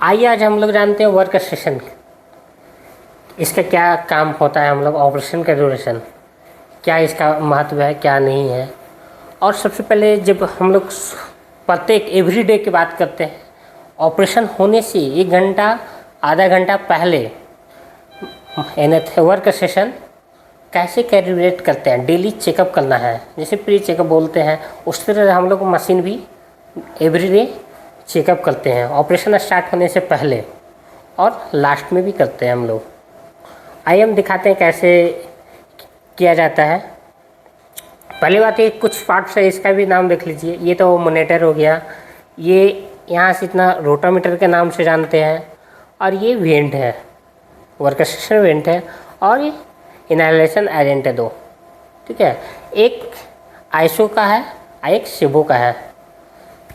आइए आज हम लोग जानते हैं वर्क स्टेशन, इसका क्या काम होता है। हम लोग ऑपरेशन का ड्यूरेशन क्या, इसका महत्व है क्या नहीं है। और सबसे पहले जब हम लोग प्रत्येक एवरीडे की बात करते हैं, ऑपरेशन होने से 1 घंटा आधा घंटा पहले वर्क स्टेशन कैसे कैलिब्रेट करते हैं, डेली चेकअप करना है, जैसे प्री चेकअप बोलते हैं, उस तरह हम लोग मशीन भी एवरीडे चेकअप करते हैं ऑपरेशन स्टार्ट होने से पहले और लास्ट में भी करते हैं हम लोग। आइए हम दिखाते हैं कैसे किया जाता है। पहली बात ये कुछ पार्ट्स है, इसका भी नाम देख लीजिए। ये तो मॉनिटर हो गया, ये यहाँ से इतना रोटामीटर के नाम से जानते हैं, और ये वेंट है, वर्क स्टेशन वेंट है, और ये इनहेलेशन एजेंट है 2, ठीक है। एक आईएसओ का है और एक सेबो का है।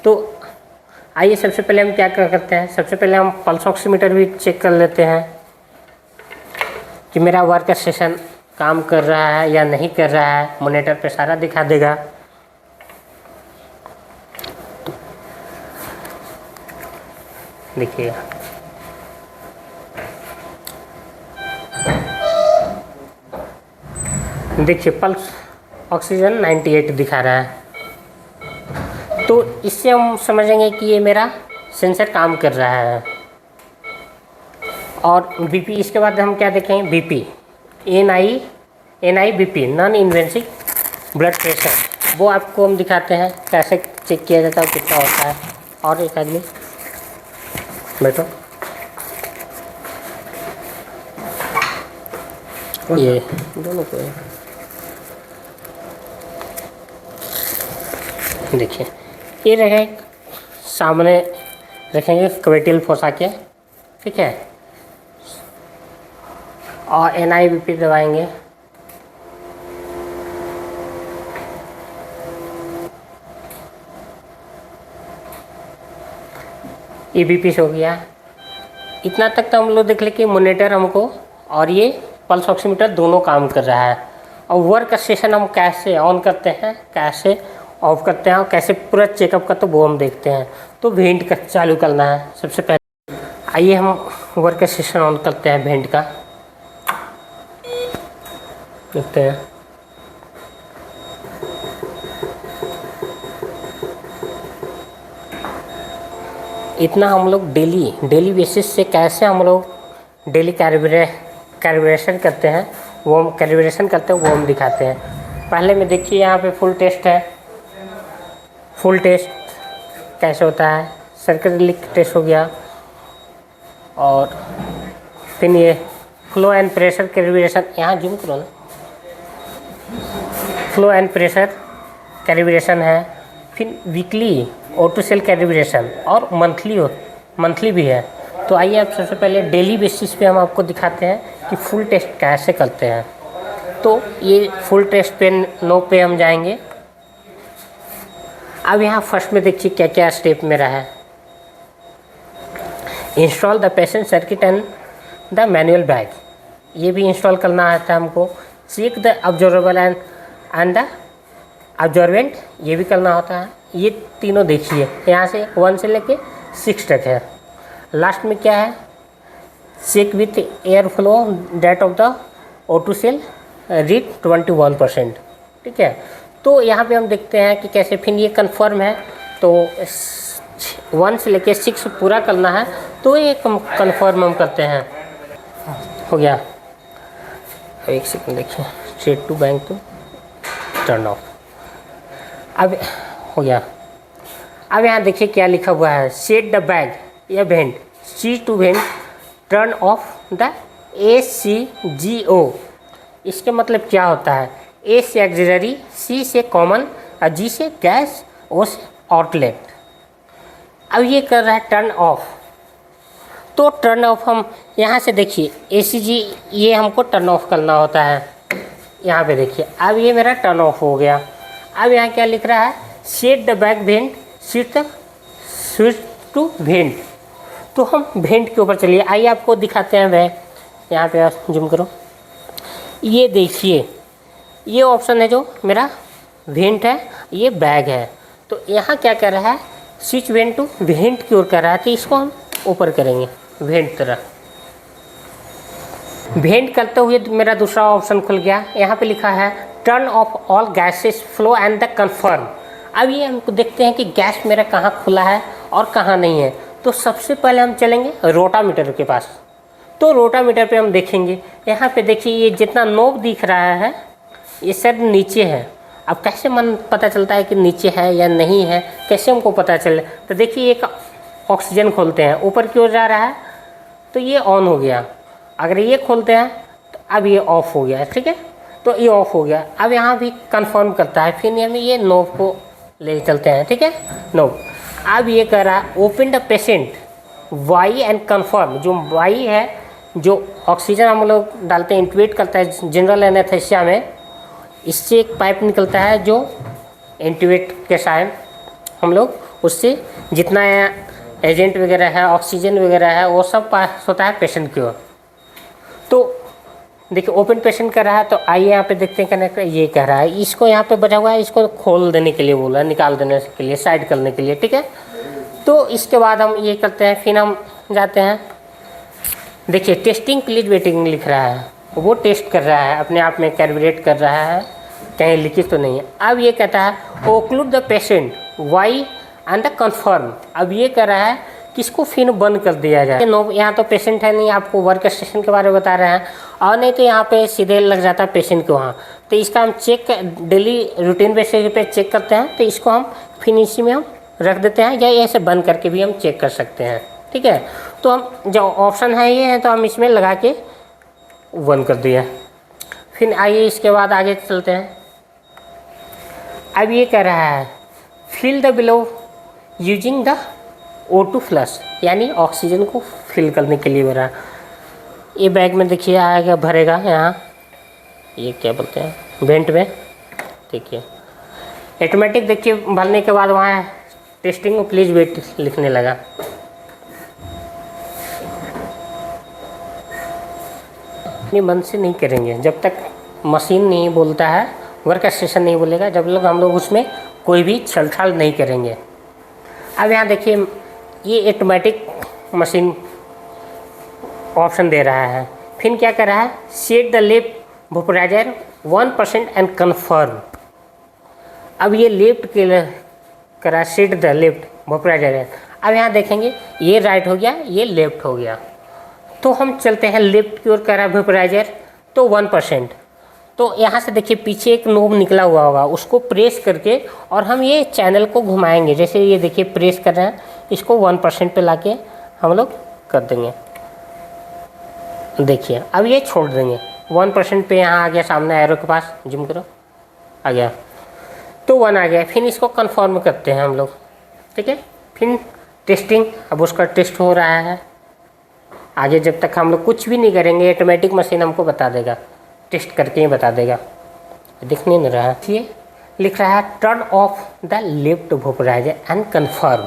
तो आइए सबसे पहले हम क्या करते हैं, सबसे पहले हम पल्स ऑक्सीमीटर भी चेक कर लेते हैं कि मेरा वर्क स्टेशन काम कर रहा है या नहीं कर रहा है। मॉनिटर पे सारा दिखा देगा। देखिए देखिए पल्स ऑक्सीजन 98 दिखा रहा है। तो इससे हम समझेंगे कि ये मेरा सेंसर काम कर रहा है। और बीपी, इसके बाद हम क्या देखेंगे, BP, NI BP, non invasive blood pressure, वो आपको हम दिखाते हैं कैसे चेक किया जाता है, कितना होता है। और एक आदमी बैठो, ये दोनों को देखिए, ये रहे सामने रखेंगे क्वेटिल फोसा के, ठीक है, और एनआईबीपी दबाएंगे। ईबीपी हो गया। इतना तक तो हम लोग देख ले कि मॉनिटर हमको और ये पल्स ऑक्सीमीटर दोनों काम कर रहा है। और वर्क स्टेशन हम कैसे ऑन करते हैं, कैसे ऑफ करते हैं, और कैसे पूरा चेकअप का, तो वो हम देखते हैं। तो वेंट का चालू करना है सबसे पहले। आइए हम वर्क स्टेशन ऑन करते हैं, वेंट का देखते हैं। इतना हम लोग डेली बेसिस से कैसे हम लोग डेली कैलिब्रेशन करते हैं, वो हम कैलिब्रेशन करते हैं, वो हम दिखाते हैं। पहले में देखिए यहाँ पे फुल टेस्ट है। फुल टेस्ट कैसे होता है, सर्किट टेस्ट हो गया, और फिर ये फ्लो एंड प्रेशर कैलिब्रेशन, यहाँ जूम करो ना, फ्लो एंड प्रेशर कैलिब्रेशन है। फिर वीकली ऑटो सेल कैलिब्रेशन, और मंथली भी है। तो आइए आप सबसे पहले डेली बेसिस पे हम आपको दिखाते हैं कि फुल टेस्ट कैसे करते हैं। तो ये फुल टेस्ट पे नो पे हम जाएंगे। अब यहाँ फर्स्ट में देखिए क्या क्या स्टेप मेरा है। Install the patient circuit and the manual bag, ये भी इंस्टॉल करना आता है हमको। Check the observable and the observant, ये भी करना होता है। ये तीनों देखिए, यहाँ से 1 से लेके 6 तक है। लास्ट में क्या है, check with air flow date of the O2 cell read 21%, ठीक है। तो यहाँ पे हम देखते हैं कि कैसे, फिर ये कन्फर्म है, तो 1 से लेके 6 पूरा करना है, तो ये कन्फर्म हम करते हैं। हो गया, एक सेकंड देखिए, set to bank to turn off. अब हो गया। अब यहाँ देखिए क्या लिखा हुआ है, सेट द बैग या vent, see to vent, turn off the ACGO। इसके मतलब क्या होता है, ए से एक्सिलरी, सी से कॉमन, और जी से गैस, ओ से आउटलेट। अब ये कर रहा है टर्न ऑफ। तो टर्न ऑफ हम यहाँ से देखिए ACG, ये हमको टर्न ऑफ करना होता है। यहाँ पे देखिए, अब ये मेरा टर्न ऑफ हो गया। अब यहाँ क्या लिख रहा है, set the back vent, switch to vent. तो हम वेंट के ऊपर चलिए, आइए आपको दिखाते हैं। वह यहाँ पे जूम करो, ये देखिए, ये ऑप्शन है जो मेरा वेंट है, ये बैग है। तो यहाँ क्या कर रहा है, स्विच वेंट टू वेंट की ओर कर रहा है। तो इसको हम ऊपर करेंगे वेंट तरह। वेंट करते हुए मेरा दूसरा ऑप्शन खुल गया। यहाँ पे लिखा है turn off all gases flow and the confirm. अब ये हमको देखते हैं कि गैस मेरा कहाँ खुला है और कहाँ नहीं है। तो सबसे पहले हम चलेंगे रोटामीटर के पास। तो रोटामीटर पे हम देखेंगे, यहाँ पे देखिए ये जितना नोब दिख रहा है ये सब नीचे है। अब कैसे मन पता चलता है कि नीचे है या नहीं है, कैसे हमको पता चले? तो देखिए एक ऑक्सीजन खोलते हैं, ऊपर की ओर जा रहा है तो ये ऑन हो गया। अगर ये खोलते हैं तो अब ये ऑफ हो गया, ठीक है, तो ये ऑफ हो गया। अब यहाँ भी कंफर्म करता है, फिर हमें ये नोब को ले चलते हैं, ठीक है, नोब। अब ये कह रहा है open the patient Y and confirm. जो वाई है, जो ऑक्सीजन हम लोग डालते हैं, इंट्यूबेट करता है जनरल एनेस्थीसिया में, इससे एक पाइप निकलता है जो इंट्यूबेट के साथ हम लोग उससे जितना एजेंट वगैरह है, ऑक्सीजन वगैरह है, वो सब पास होता है पेशेंट की ओर। तो देखिए ओपन पेशेंट कर रहा है, तो आइए यहाँ पे देखते हैं कनेक्टर ये कह रहा है, इसको यहाँ पे बचा हुआ है, इसको खोल देने के लिए बोला, निकाल देने के लिए, साइड करने के लिए, ठीक है। तो इसके बाद हम ये करते हैं, फिर हम जाते हैं, देखिए टेस्टिंग प्लीज वेटिंग लिख रहा है, वो टेस्ट कर रहा है, अपने आप में कैलकुलेट कर रहा है कहीं लीकेज तो नहीं है। अब ये कहता है occlude the patient Y and the confirm. अब ये कह रहा है कि इसको फिर बंद कर दिया जाए। यहाँ तो पेशेंट है नहीं, आपको वर्क स्टेशन के बारे में बता रहे हैं, और नहीं तो यहाँ पे सीधे लग जाता है पेशेंट के वहाँ। तो इसका हम चेक डेली रूटीन बेसिस पे चेक करते हैं। तो इसको हम फिर इसी में हम रख देते हैं, या ऐसे बंद करके भी हम चेक कर सकते हैं, ठीक है। तो हम जो ऑप्शन है ये है, तो हम इसमें लगा के बंद कर दिया। फिर आइए इसके बाद आगे चलते हैं। अब ये कह रहा है fill the bellow using the O2 flush, यानी ऑक्सीजन को फिल करने के लिए मेरा ये बैग में देखिए आएगा, भरेगा यहाँ, ये क्या बोलते हैं वेंट में, देखिए ऑटोमेटिक। देखिए भरने के बाद वहाँ टेस्टिंग प्लीज वेट लिखने लगा। अपने मन से नहीं करेंगे जब तक मशीन नहीं बोलता है, वर्क स्टेशन नहीं बोलेगा, जब लोग हम लोग उसमें कोई भी छलछाल नहीं करेंगे। अब यहाँ देखिए ये ऑटोमेटिक मशीन ऑप्शन दे रहा है, फिर क्या कर रहा है set the left vaporiser 1% and confirm. अब ये लेफ्ट के करा सेट द लेफ्ट वेपोराइजर। अब यहाँ देखेंगे ये राइट हो गया, ये लेफ्ट हो गया। तो हम चलते हैं लेफ्ट की ओर, करा वेपोराइजर तो 1%। तो यहाँ से देखिए पीछे एक नोब निकला हुआ होगा, उसको प्रेस करके और हम ये चैनल को घुमाएंगे। जैसे ये देखिए प्रेस कर रहे हैं, इसको 1% पे लाके हम लोग कर देंगे। देखिए अब ये छोड़ देंगे 1% पे, यहाँ आ गया सामने एरो के पास, जूम करो, आ गया, तो 1 आ गया। फिर इसको कंफर्म करते हैं हम लोग, ठीक है। फिर टेस्टिंग, अब उसका टेस्ट हो रहा है। आगे जब तक हम लोग कुछ भी नहीं करेंगे, ऑटोमेटिक मशीन हमको बता देगा, टेस्ट करके ही बता देगा। दिख नहीं रहा है, ये लिख रहा है turn off the left vaporiser and confirm.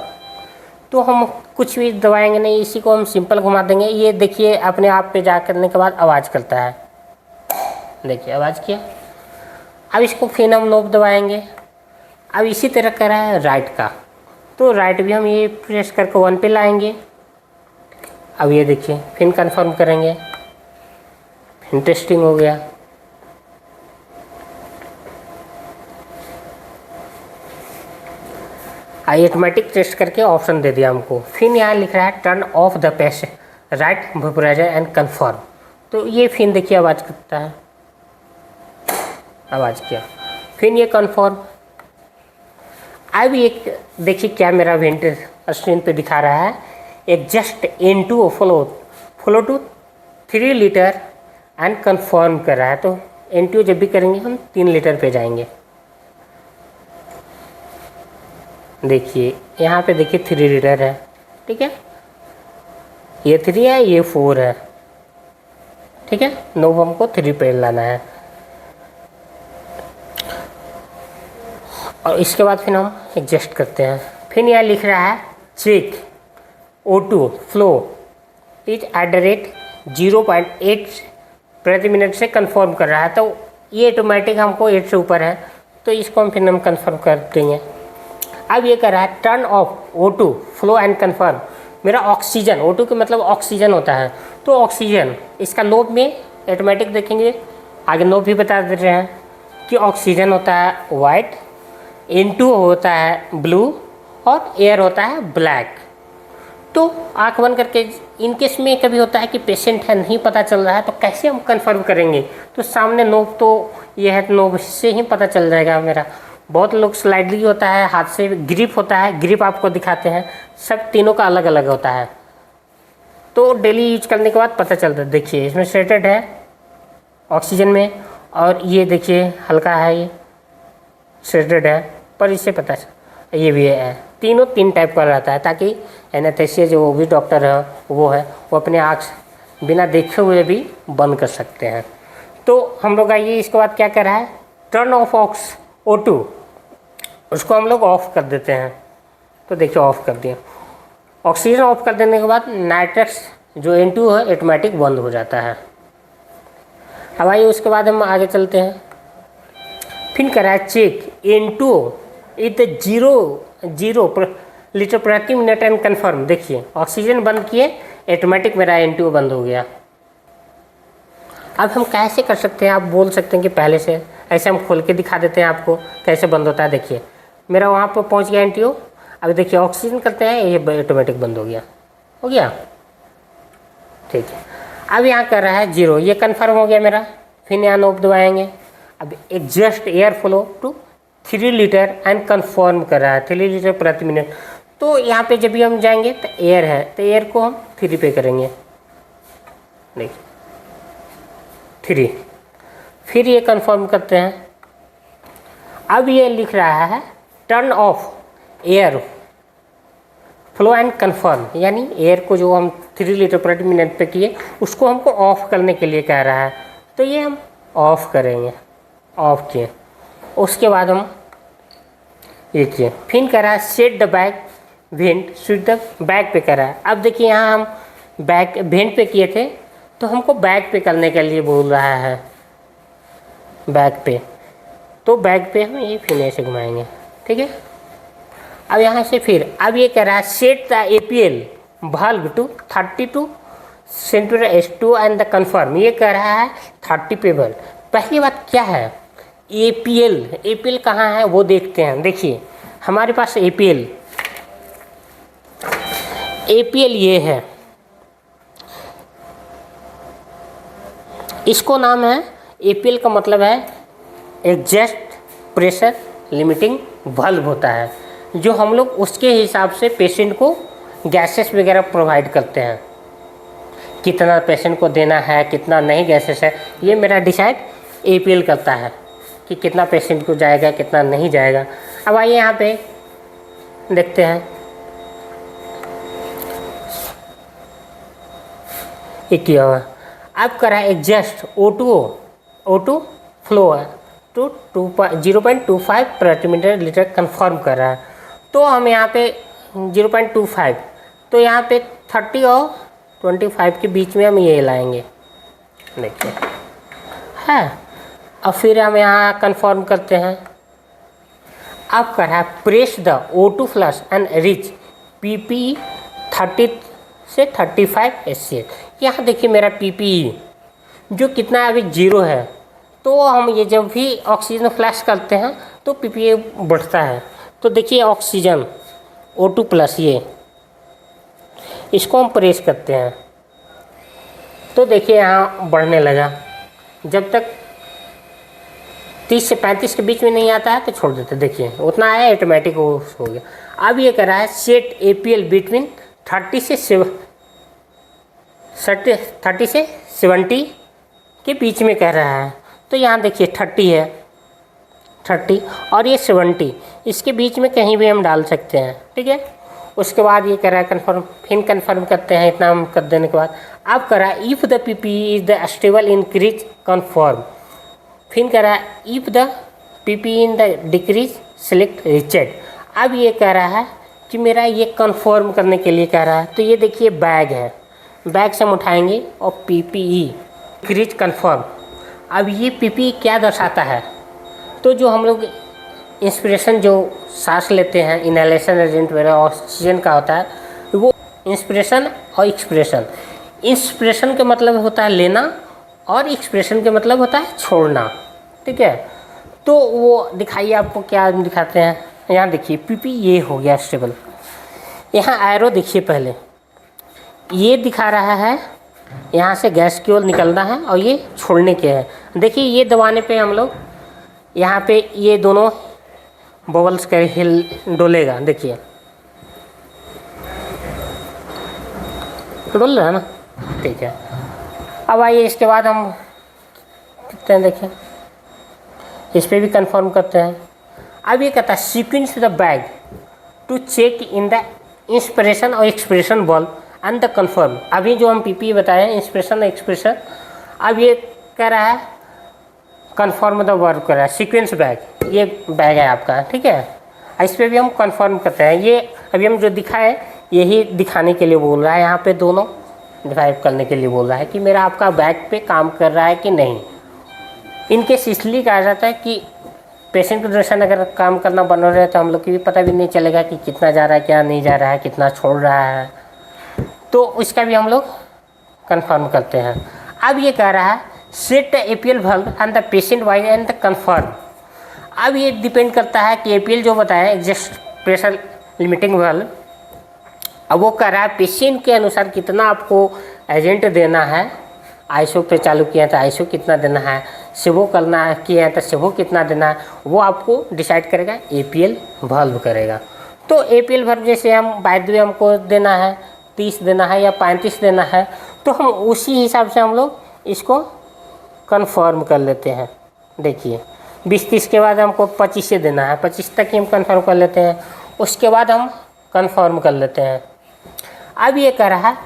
तो हम कुछ भी दबाएंगे नहीं, इसी को हम सिंपल घुमा देंगे। ये देखिए अपने आप पे जा करने के बाद आवाज़ करता है, देखिए आवाज़ किया। अब इसको फिर हम नोब दबाएंगे। अब इसी तरह कर रहा है राइट का, तो राइट भी हम ये प्रेस करके 1 पे लाएंगे। अब ये देखिए फिर कंफर्म करेंगे, फिर टेस्टिंग हो गया। ऑटोमेटिक टेस्ट करके ऑप्शन दे दिया हमको। फिर यहाँ लिख रहा है turn off the patient right vaporiser and confirm. तो ये फिर देखिए आवाज़ करता है, आवाज़ किया, फिर ये कन्फर्म। अब एक देखिए क्या मेरा वेंट स्क्रीन पे दिखा रहा है, adjust N2 flow to 3 litre and confirm कर रहा है। तो N2 जब भी करेंगे हम 3 लीटर पे जाएंगे। देखिए यहाँ पे देखिए 3 लीटर है, ठीक है, ये 3 है, ये 4 है, ठीक है। नोब हमको 3 पे लाना है। और इसके बाद फिर हम एडजस्ट करते हैं। फिर यहाँ लिख रहा है check O2 flow is at the rate 0.8 प्रति मिनट से कंफर्म कर रहा है। तो ये ऑटोमेटिक हमको 8 से ऊपर है, तो इसको हम फिर कंफर्म कर देंगे। अब ये कर रहा है turn off O2 flow and confirm. मेरा ऑक्सीजन, O2 का मतलब ऑक्सीजन होता है, तो ऑक्सीजन इसका लोब में ऑटोमेटिक देखेंगे, आगे लोब भी बता दे रहे हैं कि ऑक्सीजन होता है वाइट, N2 होता है ब्लू और एयर होता है ब्लैक। तो आँख बंद करके, इन केस में कभी होता है कि पेशेंट है नहीं पता चल रहा है तो कैसे हम कंफर्म करेंगे, तो सामने नोब तो ये है, नोब से ही पता चल जाएगा मेरा। बहुत लोग स्लाइडली होता है, हाथ से ग्रिप होता है, ग्रिप आपको दिखाते हैं, सब तीनों का अलग अलग होता है, तो डेली यूज करने के बाद पता चलता है। देखिए इसमें सेटेड है ऑक्सीजन में, और ये देखिए हल्का है, ये सेटेड है, पर इससे पता चल, ये भी है, तीनों तीन टाइप का रहता है, ताकि एनेस्थीसिया जो भी डॉक्टर है वो अपने आँख बिना देखे हुए भी बंद कर सकते हैं। तो हम लोग आइए इसके बाद क्या कर रहा है, टर्न ऑफ O2, उसको हम लोग ऑफ कर देते हैं। तो देखिए ऑफ कर दिया, ऑक्सीजन ऑफ कर देने के बाद नाइट्रस जो N2 है ऑटोमेटिक बंद हो जाता है। अब आइए उसके बाद हम आगे चलते हैं, फिर करा चेक N2 इज 0 लीटर प्रति मिनट एंड कन्फर्म। देखिए ऑक्सीजन बंद किए, ऑटोमेटिक मेरा N2 बंद हो गया। अब हम कैसे कर सकते हैं, आप बोल सकते हैं कि पहले से ऐसे हम खोल के दिखा देते हैं आपको कैसे बंद होता है। देखिए मेरा वहाँ पर पहुँच गया N2, अब देखिए ऑक्सीजन करते हैं, ये ऑटोमेटिक बंद हो गया, ठीक है। अब यहाँ कर रहा है 0, ये कन्फर्म हो गया मेरा। फिर यहाँ नोब दबाएंगे, अब adjust air flow to 3 litre and confirm कर रहा है 3 लीटर प्रति मिनट। तो यहाँ पे जब भी हम जाएंगे तो एयर है, तो एयर को हम 3 पे करेंगे, देखिए 3, फिर ये कंफर्म करते हैं। अब ये लिख रहा है turn off air flow and confirm, यानी एयर को जो हम 3 लीटर प्रति मिनट पे किए उसको हमको ऑफ करने के लिए कह रहा है, तो ये हम ऑफ करेंगे, ऑफ किए। उसके बाद हम ये किए, फिर कह रहा है set the back vent switch the back पे कर रहा है। अब देखिए यहाँ हम बैक वेंट पे किए थे, तो हमको बैक पे करने के लिए बोल रहा है, बैक पे, तो बैक पे हम ये फिर ऐसे घुमाएंगे, ठीक है। अब यहाँ से फिर अब ये कह रहा है set the APL valve to 32 centimetre S2 and the confirm, ये कह रहा है 30 पे बल। पहली बात क्या है, APL कहाँ है वो देखते हैं। देखिए हमारे पास APL ये है, इसको नाम है APL का मतलब है एग्जस्ट प्रेशर लिमिटिंग वाल्व होता है, जो हम लोग उसके हिसाब से पेशेंट को गैसेस वगैरह प्रोवाइड करते हैं, कितना पेशेंट को देना है कितना नहीं गैसेस है, ये मेरा डिसाइड APL करता है कि कितना पेशेंट को जाएगा कितना नहीं जाएगा। अब आइए यहाँ पे देखते हैं, ये किया हुआ अब करा एग्जस्ट O2 फ्लो है टू 0.25 प्रति लीटर कन्फर्म कर रहा है। तो हम यहाँ पे 0.25, तो यहाँ पे 30 और 25 के बीच में हम ये लाएंगे, देखिए है। अब फिर हम यहाँ कन्फर्म करते हैं। अब कर रहा है press the O2 flush and rich PPE 30 से 35 SCH। यहाँ देखिए मेरा PPE जो कितना अभी 0 है, तो हम ये जब भी ऑक्सीजन फ्लैश करते हैं तो PPE बढ़ता है। तो देखिए ऑक्सीजन O2 प्लस, ये इसको हम प्रेस करते हैं तो देखिए यहाँ बढ़ने लगा। जब तक 30 से 35 के बीच में नहीं आता है तो छोड़ देते, देखिए उतना आया ऑटोमेटिक हो गया। अब ये कर रहा है सेट APL बिटवीन 30 से 70 के बीच में कह रहा है। तो यहाँ देखिए 30 है, 30 और ये 70, इसके बीच में कहीं भी हम डाल सकते हैं, ठीक है। उसके बाद ये कह रहा है कन्फर्म, फिर कन्फर्म करते हैं। इतना हम कर देने के बाद अब कह रहा है if the PPE is the stable increase confirm, फिर कह रहा है if the PPE in the decrease select reached. अब ये कह रहा है कि मेरा ये कन्फर्म करने के लिए कह रहा है। तो ये देखिए बैग है, बैग से हम उठाएंगे और PPE इंक्रीज कन्फर्म। अब ये PPE क्या दर्शाता है, तो जो हम लोग इंस्पिरेशन जो सांस लेते हैं, इनहेलेशन एजेंट वगैरह ऑक्सीजन का होता है, वो इंस्पिरेशन और एक्सप्रेशन। इंस्पिरेशन के मतलब होता है लेना और एक्सप्रेशन के मतलब होता है छोड़ना, ठीक है। तो वो दिखाइए, आपको क्या दिखाते हैं। यहाँ देखिए पीपी ये हो गया स्टेबल। यहाँ एरो देखिए, पहले ये दिखा रहा है यहाँ से गैस की ओर निकलना है और ये छोड़ने के है। देखिए ये दबाने पे हम लोग यहाँ पे ये दोनों बबल्स का हिल डोलेगा, देखिए डोल रहा है ना, ठीक है। अब आइए इसके बाद हम करते हैं, देखिए इस पर भी कंफर्म करते हैं। अब ये कहता है sequence the bag to check in the inspiration और expression bulb and the confirm. अभी जो हम पीपी बताए हैं इंस्पिरेशन और एक्सप्रेशन, अब ये कह रहा है कन्फर्म द वर्ब कर रहा है। सीक्वेंस बैग, ये बैग है आपका, ठीक है। इस पर भी हम कन्फर्म करते हैं। ये अभी हम जो दिखाए यही दिखाने के लिए बोल रहा है, यहाँ पे दोनों डिराइव करने के लिए बोल रहा है कि मेरा आपका बैग पे काम कर रहा है कि नहीं। इनकेस इसलिए कहा जाता है कि पेशेंट के दर्शन अगर काम करना बंद हो रहा है तो हम लोग को भी पता भी नहीं चलेगा कि कितना जा रहा है, क्या नहीं जा रहा है, कितना छोड़ रहा है, तो उसका भी हम लोग कंफर्म करते हैं। अब ये कह रहा है set the APL valve and the patient wise and the confirm. अब ये डिपेंड करता है कि एपीएल जो बताया एग्जस्ट प्रेशर लिमिटिंग वाल्व, अब वो कह रहा है पेशेंट के अनुसार कितना आपको एजेंट देना है। आईसो पे चालू किया तो आईसो कितना देना है, सेवो करना है किया है तो सेवो कितना देना है, वो आपको डिसाइड करेगा एपीएल वाल्व करेगा। तो एपीएल वाल्व जैसे हम बाय द वे हमको देना है 30 देना है या 35 देना है, तो हम उसी हिसाब से हम लोग इसको कंफर्म कर लेते हैं। देखिए 20-30 के बाद हमको 25 देना है, 25 तक ही हम कंफर्म कर लेते हैं, उसके बाद हम कंफर्म कर लेते हैं। अब ये कह रहा है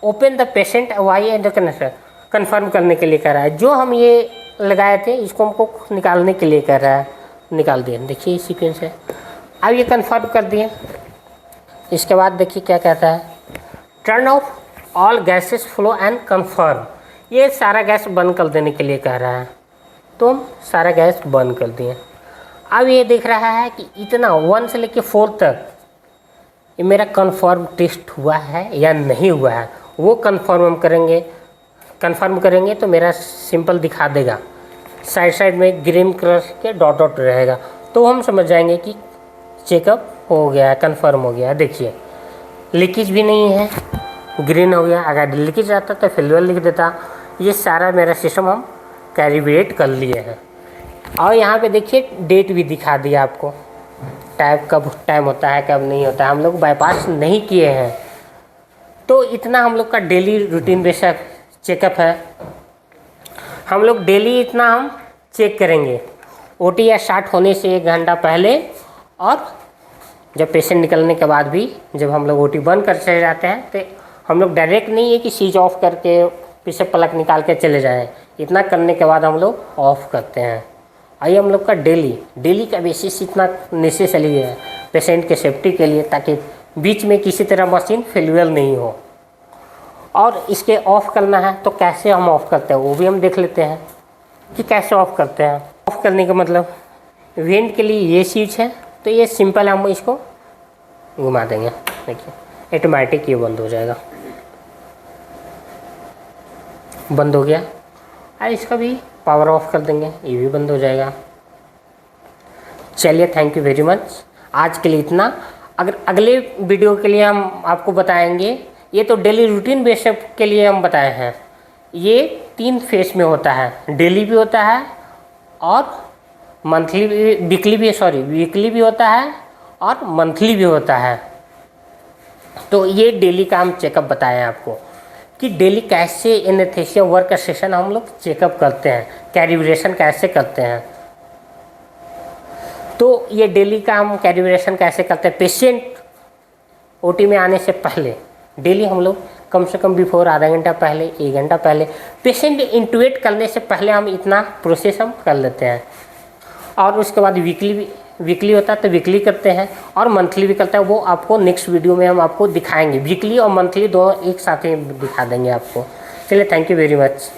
open the patient Y and confirm करने के लिए कह रहा है। जो हम ये लगाए थे इसको हमको निकालने के लिए कह रहा है, निकाल दिए। देखिए सीक्वेंस है। अब ये कंफर्म कर दिए। इसके बाद देखिए क्या कहता है, turn off all gases flow and confirm. ये सारा गैस बंद कर देने के लिए कह रहा है, तो हम सारा गैस बंद कर दिए। अब ये देख रहा है कि इतना 1 से लेकर 4 तक ये मेरा कंफर्म टेस्ट हुआ है या नहीं हुआ है, वो कंफर्म करेंगे तो मेरा सिंपल दिखा देगा। साइड में ग्रीन कलर के डॉट डॉट रहेगा, तो हम समझ जाएंगे कि चेकअप हो गया है, कंफर्म हो गया है। देखिए लीकेज भी नहीं है, ग्रीन हो गया। अगर लीकेज आता तो फेल्यूर लिख देता। ये सारा मेरा सिस्टम हम कैलिब्रेट कर लिए हैं। और यहाँ पे देखिए डेट भी दिखा दिया आपको, कब टाइम होता है कब नहीं होता है। हम लोग बाईपास नहीं किए हैं, तो इतना हम लोग का डेली रूटीन बेशक चेकअप है। हम लोग डेली इतना हम चेक करेंगे, ओटी या स्टार्ट होने से 1 घंटा पहले, और जब पेशेंट निकलने के बाद भी जब हम लोग ओटी बंद कर चले जाते हैं तो हम लोग डायरेक्ट नहीं है कि स्विच ऑफ करके पीछे प्लग निकाल के चले जाएं। इतना करने के बाद हम लोग ऑफ करते हैं। आइए हम लोग का डेली का बेसिस इतना नेसेसरी है पेशेंट के सेफ्टी के लिए, ताकि बीच में किसी तरह मशीन फेल्यूर नहीं हो। और इसके ऑफ़ करना है तो कैसे हम ऑफ़ करते हैं वो भी हम देख लेते हैं कि कैसे ऑफ़ करते हैं। ऑफ़ करने का मतलब वेंट के लिए ये स्विच है, तो ये सिंपल हम इसको घुमा देंगे। देखिए ऑटोमेटिक ये बंद हो जाएगा, बंद हो गया। और इसका भी पावर ऑफ कर देंगे, ये भी बंद हो जाएगा। चलिए थैंक यू वेरी मच, आज के लिए इतना। अगर अगले वीडियो के लिए हम आपको बताएंगे, ये तो डेली रूटीन बेसिस के लिए हम बताए हैं। ये 3 फेस में होता है, डेली भी होता है और मंथली भी, वीकली भी होता है और मंथली भी होता है। तो ये डेली का हम चेकअप बताएं आपको कि डेली कैसे एनेस्थीसिया वर्क सेशन हम लोग चेकअप करते हैं, कैलिब्रेशन कैसे करते हैं। तो ये डेली का हम कैलिब्रेशन कैसे करते हैं, पेशेंट ओटी में आने से पहले डेली हम लोग कम से कम बिफोर आधा घंटा पहले, 1 घंटा पहले, पेशेंट इंटुबेट करने से पहले हम इतना प्रोसेस हम कर लेते हैं। और उसके बाद वीकली होता है तो वीकली करते हैं, और मंथली भी करते हैं। वो आपको नेक्स्ट वीडियो में हम आपको दिखाएंगे, वीकली और मंथली दोनों एक साथ ही दिखा देंगे आपको। चलिए थैंक यू वेरी मच।